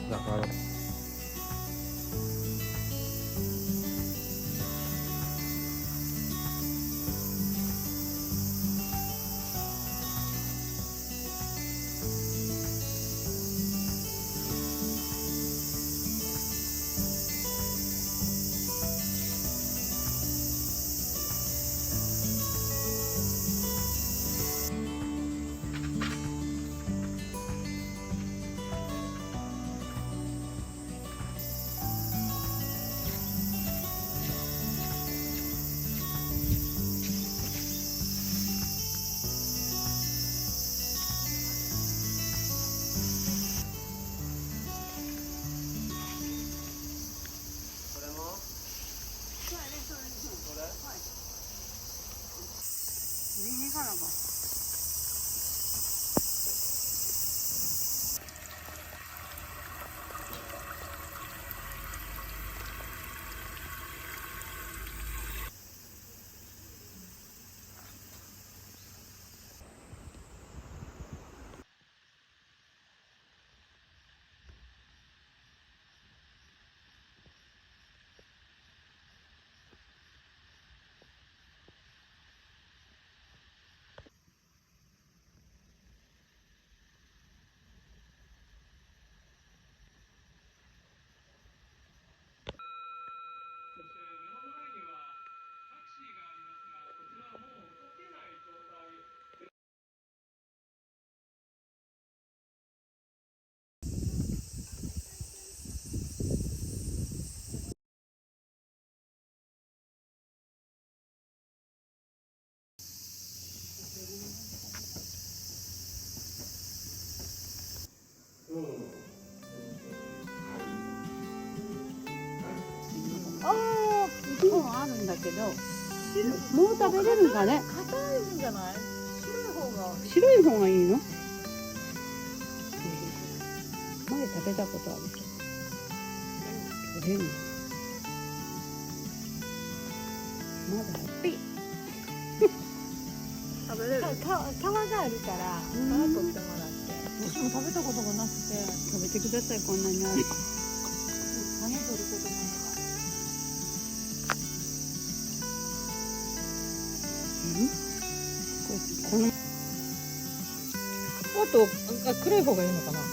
だから。もあるんだけど、もう食べれるんかね。硬いんじゃない？白い方がいいの？前食べたことあるけど。取れるの？まだピッ。食べれる。皮があるから、皮取ってもらって。私も食べたことがなくて。食べてください、こんなにある。種取ることない。このもっと黒い方がいいのかな。ね。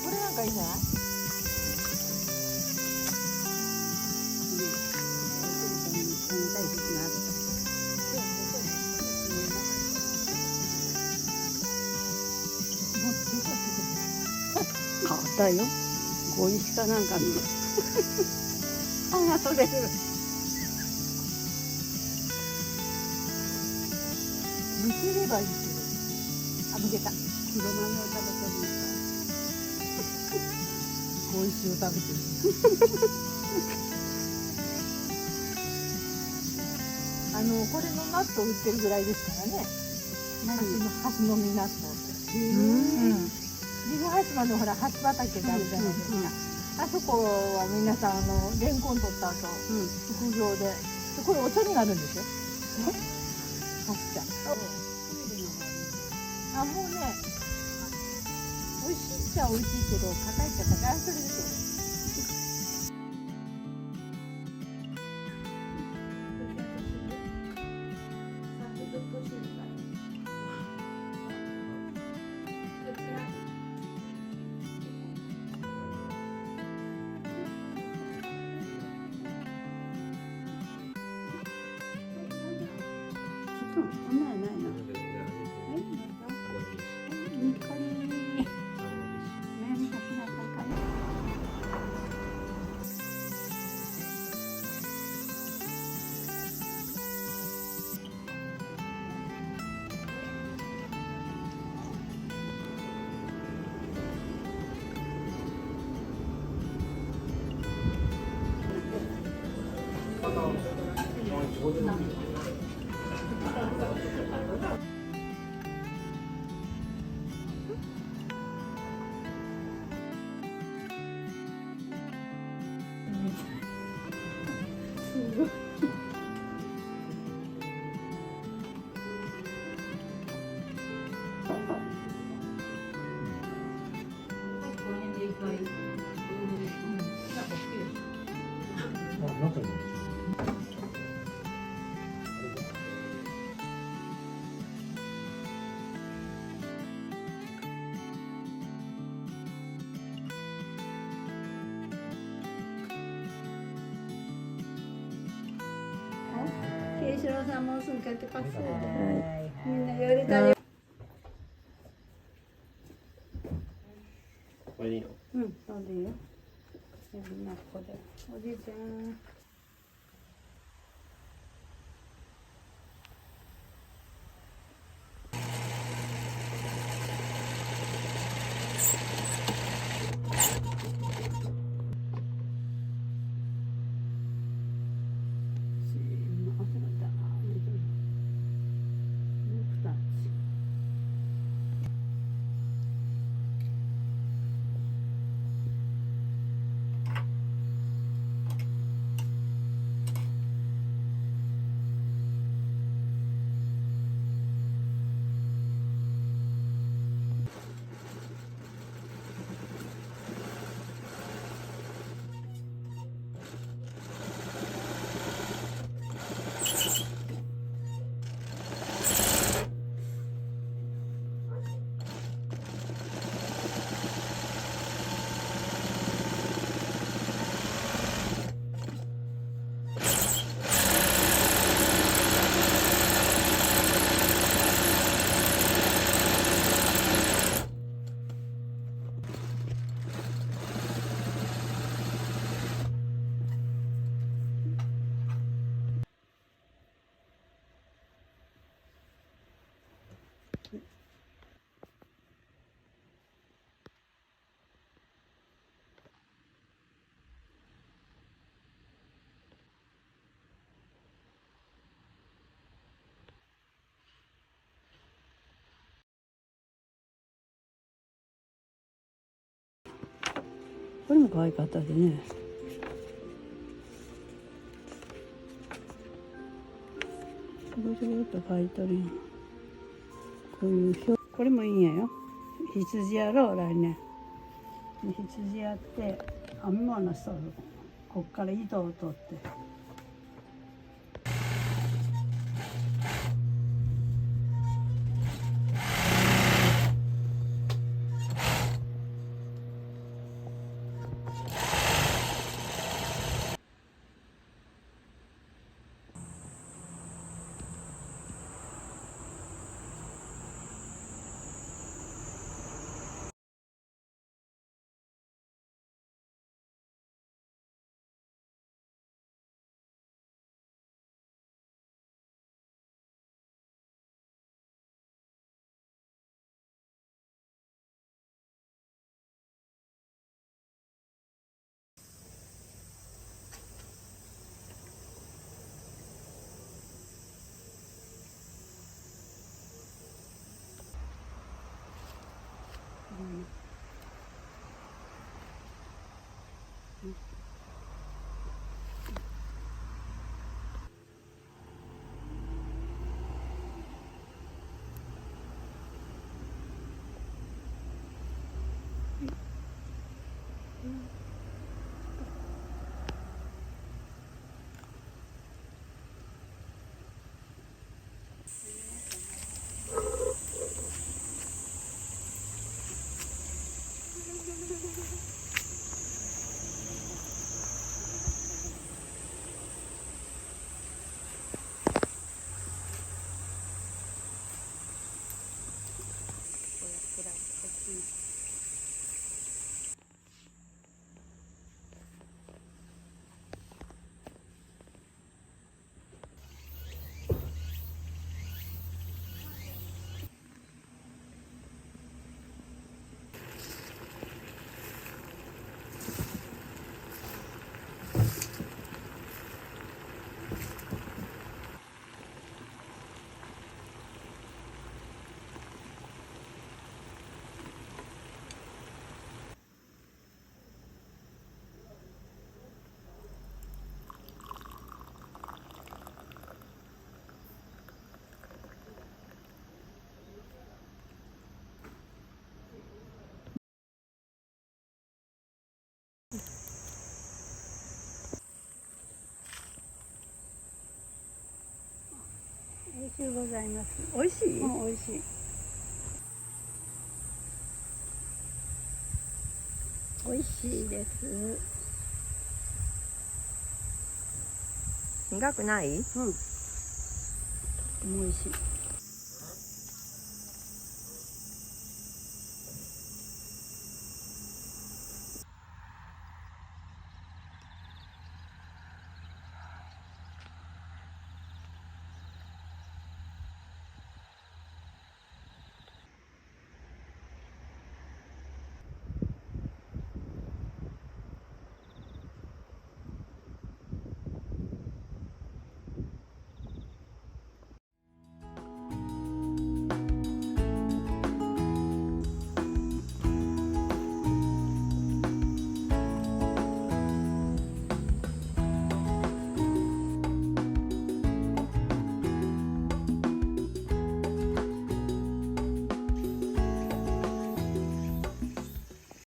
これなんかいいんじゃない？変わったよ。小石かなんかの。歯が取れる。むければいいけど。あ、むけた。黒豆を食べとるみたい。小石を食べてる。これの納豆売ってるぐらいですからね。ハスの実納豆って。岐阜羽島のほらハス畑ってあるじゃないですか。あそこは皆さんレンコン取った後、副業で、これお茶になるんですよ。ハス茶。あ、もうね、美味しいっちゃ美味しいけど、硬いっちゃ硬い。それですよね。こんなんやないの。にっこりー。慶四郎さんもうすぐ帰ってます。はいみんな寄りたいよ。これでいいの？うん、そうでいいよ。みんなここで。おじいちゃん。これも可愛かったでね。ちょこちょこっと描いとるやん。こういう表、これもいいんやよ。羊やろう来年。羊やって編み物しとる。こっから糸を取って。しゅうございます。美味しい？美味しい。美味しいです。苦くない？うん。とっても美味しい。